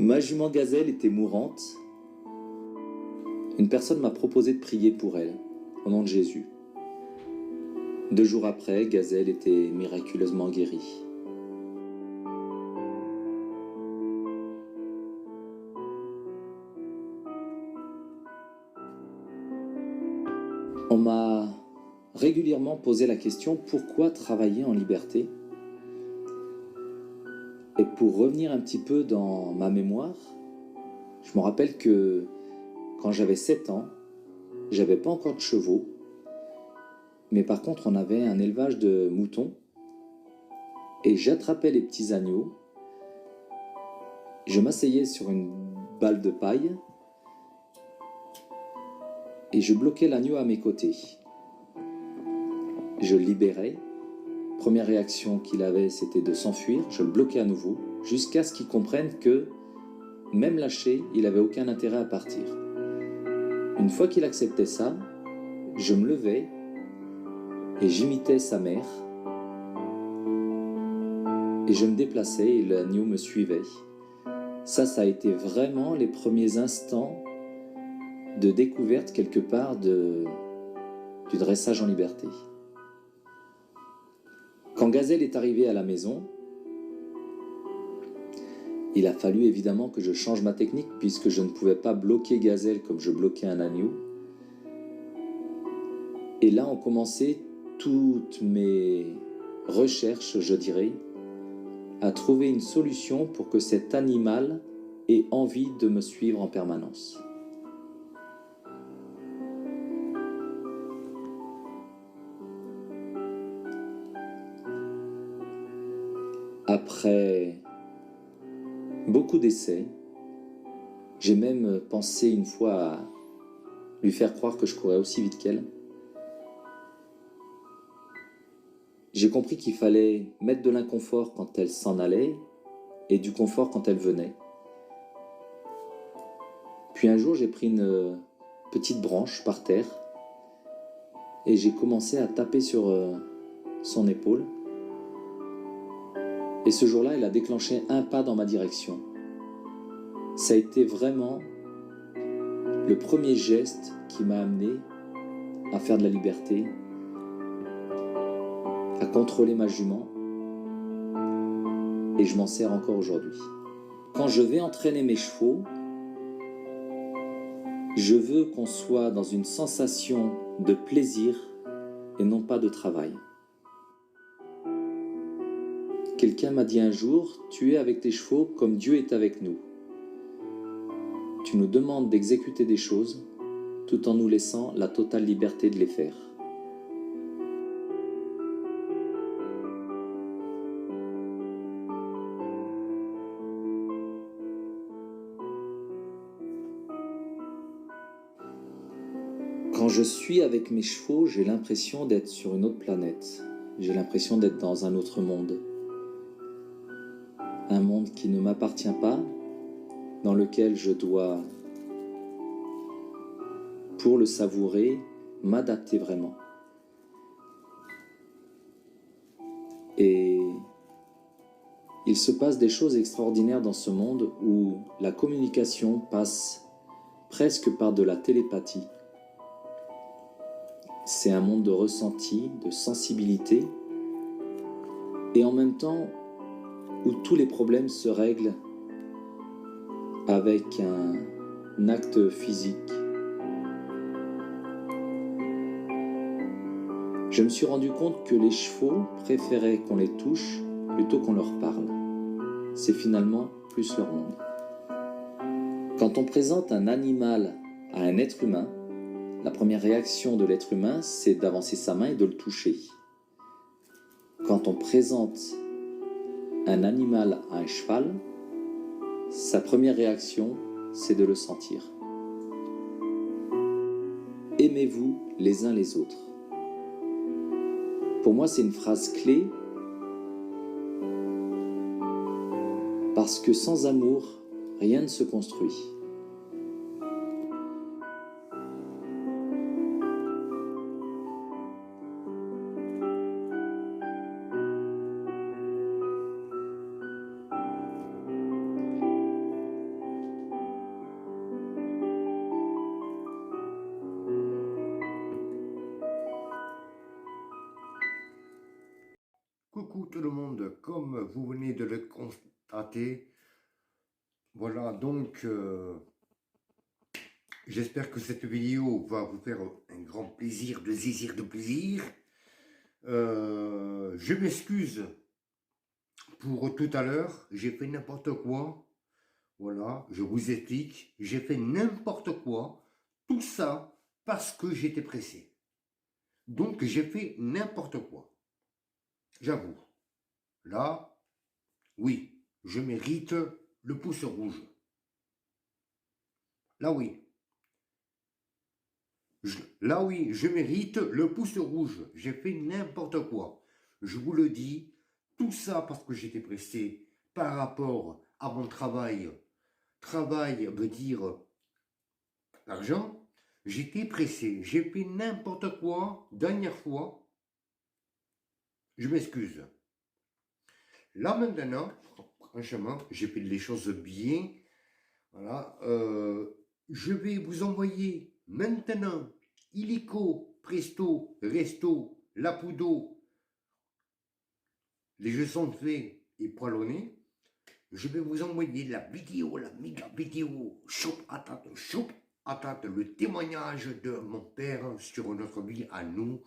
Ma jument Gazelle était mourante. Une personne m'a proposé de prier pour elle, au nom de Jésus. 2 jours après, Gazelle était miraculeusement guérie. On m'a régulièrement posé la question « Pourquoi travailler en liberté ?» Et pour revenir un petit peu dans ma mémoire, je me rappelle que quand j'avais 7 ans, j'avais pas encore de chevaux, mais par contre on avait un élevage de moutons et j'attrapais les petits agneaux, je m'asseyais sur une balle de paille et je bloquais l'agneau à mes côtés. Je le libérais. Première réaction qu'il avait, c'était de s'enfuir. Je le bloquais à nouveau, jusqu'à ce qu'il comprenne que, même lâché, il n'avait aucun intérêt à partir. Une fois qu'il acceptait ça, je me levais et j'imitais sa mère. Et je me déplaçais et l'agneau me suivait. Ça a été vraiment les premiers instants de découverte quelque part du dressage en liberté. Quand Gazelle est arrivé à la maison, il a fallu évidemment que je change ma technique puisque je ne pouvais pas bloquer Gazelle comme je bloquais un agneau. Et là ont commencé toutes mes recherches, je dirais, à trouver une solution pour que cet animal ait envie de me suivre en permanence. Après beaucoup d'essais, j'ai même pensé une fois à lui faire croire que je courais aussi vite qu'elle. J'ai compris qu'il fallait mettre de l'inconfort quand elle s'en allait et du confort quand elle venait. Puis un jour, j'ai pris une petite branche par terre et j'ai commencé à taper sur son épaule. Et ce jour-là, elle a déclenché un pas dans ma direction. Ça a été vraiment le premier geste qui m'a amené à faire de la liberté, à contrôler ma jument, et je m'en sers encore aujourd'hui. Quand je vais entraîner mes chevaux, je veux qu'on soit dans une sensation de plaisir et non pas de travail. Quelqu'un m'a dit un jour, tu es avec tes chevaux comme Dieu est avec nous. Tu nous demandes d'exécuter des choses tout en nous laissant la totale liberté de les faire. Quand je suis avec mes chevaux, j'ai l'impression d'être sur une autre planète. J'ai l'impression d'être dans un autre monde. Un monde qui ne m'appartient pas, dans lequel je dois, pour le savourer, m'adapter vraiment. Et il se passe des choses extraordinaires dans ce monde où la communication passe presque par de la télépathie. C'est un monde de ressenti, de sensibilité, et en même temps où tous les problèmes se règlent avec un acte physique. Je me suis rendu compte que les chevaux préféraient qu'on les touche plutôt qu'on leur parle. C'est finalement plus leur monde. Quand on présente un animal à un être humain, la première réaction de l'être humain, c'est d'avancer sa main et de le toucher. Quand on présente un animal à un cheval, sa première réaction, c'est de le sentir. Aimez-vous les uns les autres. Pour moi, c'est une phrase clé parce que sans amour, rien ne se construit. Coucou tout le monde, comme vous venez de le constater, voilà donc j'espère que cette vidéo va vous faire un grand plaisir, de zizir de plaisir. Je m'excuse pour tout à l'heure, j'ai fait n'importe quoi, voilà, je vous explique, j'ai fait n'importe quoi, tout ça parce que j'étais pressé. Donc j'ai fait n'importe quoi, j'avoue. Là, oui, je mérite le pouce rouge. Là oui. Là oui, je mérite le pouce rouge. J'ai fait n'importe quoi. Je vous le dis, tout ça parce que j'étais pressé par rapport à mon travail. Travail veut dire l'argent. J'étais pressé. J'ai fait n'importe quoi. Dernière fois, je m'excuse. Là maintenant, franchement, j'ai fait les choses bien. Voilà. Je vais vous envoyer maintenant illico, presto, resto, lapudo. Les jeux sont faits et poilonnés. Je vais vous envoyer la vidéo, la méga vidéo, choup atate, le témoignage de mon père sur notre vie à nous.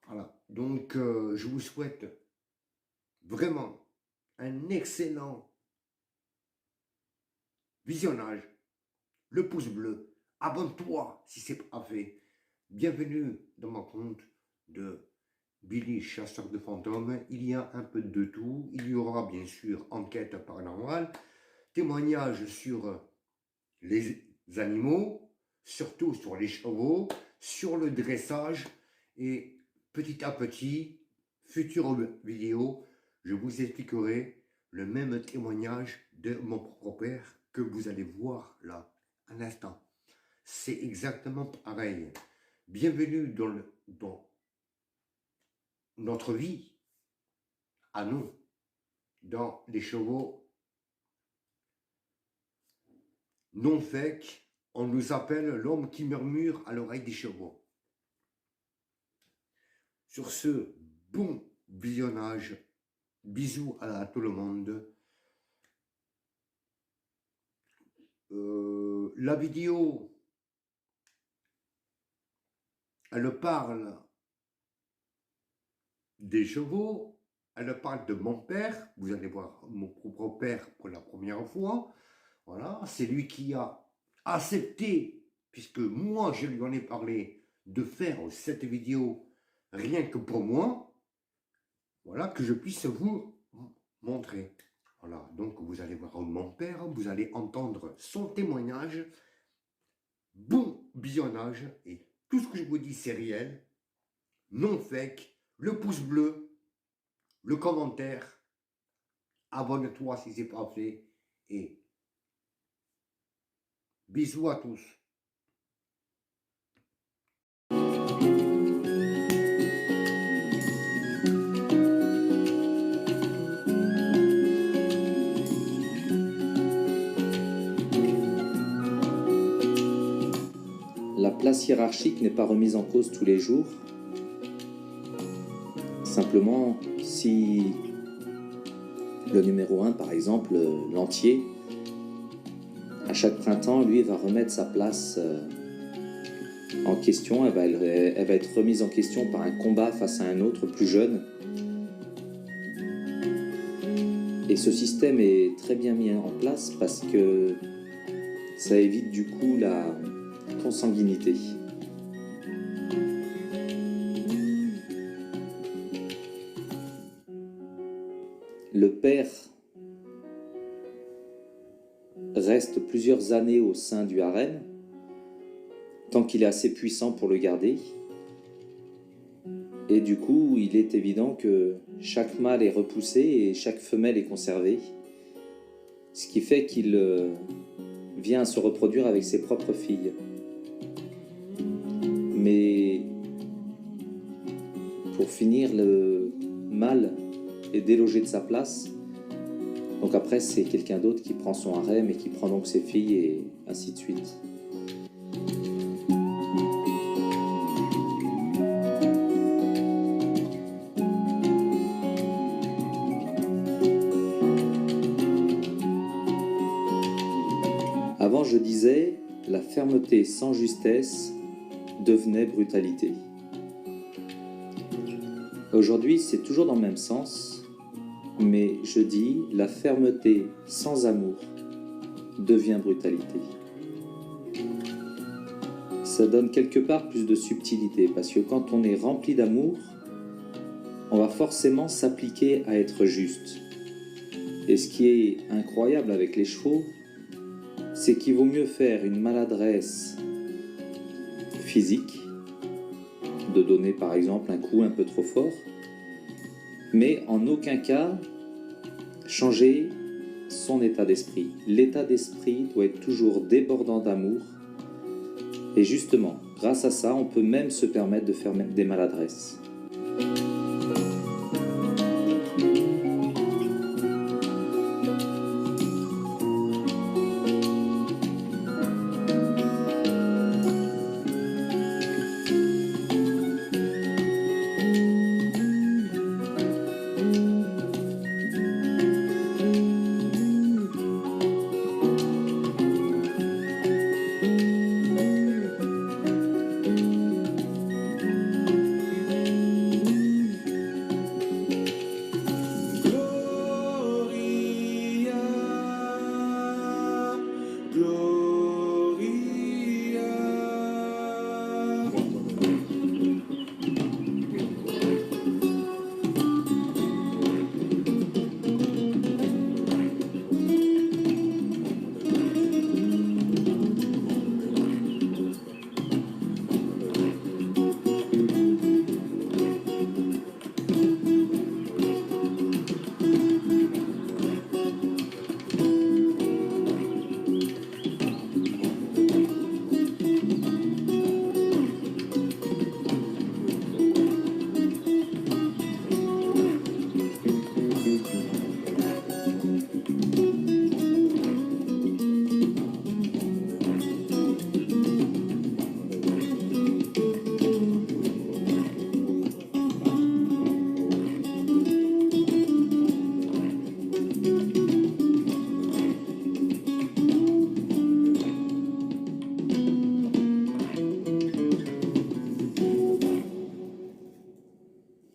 Voilà. Donc, je vous souhaite vraiment un excellent visionnage. Le pouce bleu, abonne-toi si c'est pas fait. Bienvenue dans mon compte de Billy, chasseur de fantômes. Il y a un peu de tout. Il y aura bien sûr enquête paranormale, témoignages sur les animaux, surtout sur les chevaux, sur le dressage et petit à petit, future vidéo, je vous expliquerai le même témoignage de mon propre père que vous allez voir là, un instant. C'est exactement pareil. Bienvenue dans notre vie, à nous, dans les chevaux non fake. On nous appelle l'homme qui murmure à l'oreille des chevaux. Sur ce, bon visionnage. Bisous à tout le monde. La vidéo, elle parle des chevaux, elle parle de mon père. Vous allez voir mon propre père pour la première fois. Voilà, c'est lui qui a accepté, puisque moi je lui en ai parlé, de faire cette vidéo rien que pour moi. Voilà, que je puisse vous montrer. Voilà, donc vous allez voir mon père, vous allez entendre son témoignage. Bon visionnage, et tout ce que je vous dis c'est réel, non fake. Le pouce bleu, le commentaire, abonne-toi si c'est pas fait, et bisous à tous. La place hiérarchique n'est pas remise en cause tous les jours. Simplement, si le numéro 1, par exemple, l'entier, à chaque printemps, lui, va remettre sa place en question, elle va être remise en question par un combat face à un autre plus jeune. Et ce système est très bien mis en place parce que ça évite du coup la consanguinité. Le père reste plusieurs années au sein du harem, tant qu'il est assez puissant pour le garder. Et du coup, il est évident que chaque mâle est repoussé et chaque femelle est conservée, ce qui fait qu'il vient à se reproduire avec ses propres filles. Mais pour finir, le mâle est délogé de sa place. Donc après, c'est quelqu'un d'autre qui prend son harem et qui prend donc ses filles et ainsi de suite. je disais, la fermeté sans justesse devenait brutalité. Aujourd'hui, c'est toujours dans le même sens, mais je dis, la fermeté sans amour devient brutalité. Ça donne quelque part plus de subtilité, parce que quand on est rempli d'amour, on va forcément s'appliquer à être juste. Et ce qui est incroyable avec les chevaux, c'est qu'il vaut mieux faire une maladresse physique, de donner par exemple un coup un peu trop fort, mais en aucun cas changer son état d'esprit. L'état d'esprit doit être toujours débordant d'amour, et justement, grâce à ça, on peut même se permettre de faire des maladresses.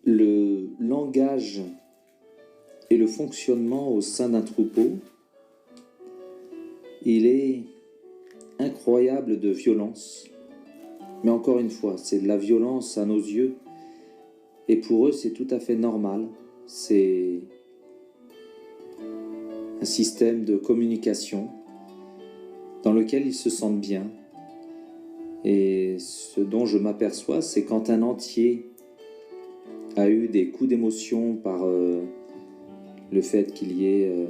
Le langage et le fonctionnement au sein d'un troupeau, il est incroyable de violence. Mais encore une fois, c'est de la violence à nos yeux. Et pour eux, c'est tout à fait normal. C'est un système de communication dans lequel ils se sentent bien. Et ce dont je m'aperçois, c'est quand un entier a eu des coups d'émotion par le fait qu'il y ait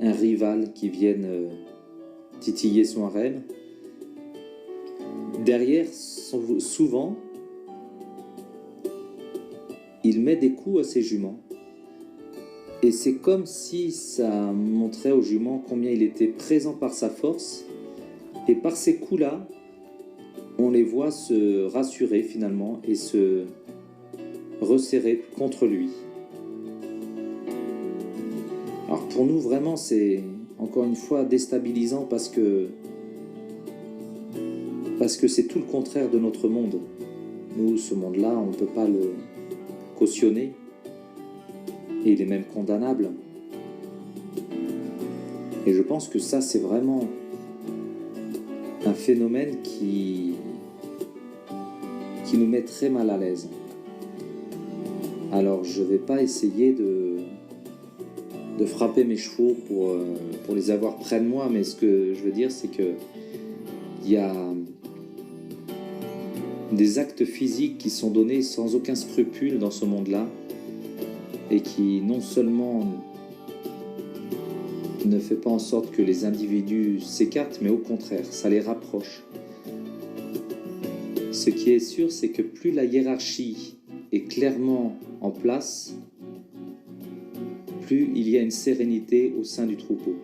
un rival qui vienne titiller son harem. Derrière, souvent, il met des coups à ses juments. Et c'est comme si ça montrait aux juments combien il était présent par sa force. Et par ces coups-là, on les voit se rassurer finalement et se resserrer contre lui. Alors pour nous, vraiment, c'est encore une fois déstabilisant parce que c'est tout le contraire de notre monde. Nous, ce monde-là, on ne peut pas le cautionner et il est même condamnable. Et je pense que ça, c'est vraiment un phénomène qui nous met très mal à l'aise. Alors je ne vais pas essayer de frapper mes chevaux pour les avoir près de moi, mais ce que je veux dire, c'est que il y a des actes physiques qui sont donnés sans aucun scrupule dans ce monde-là et qui non seulement ne fait pas en sorte que les individus s'écartent, mais au contraire, ça les rapproche. Ce qui est sûr, c'est que plus la hiérarchie est clairement en place, plus il y a une sérénité au sein du troupeau.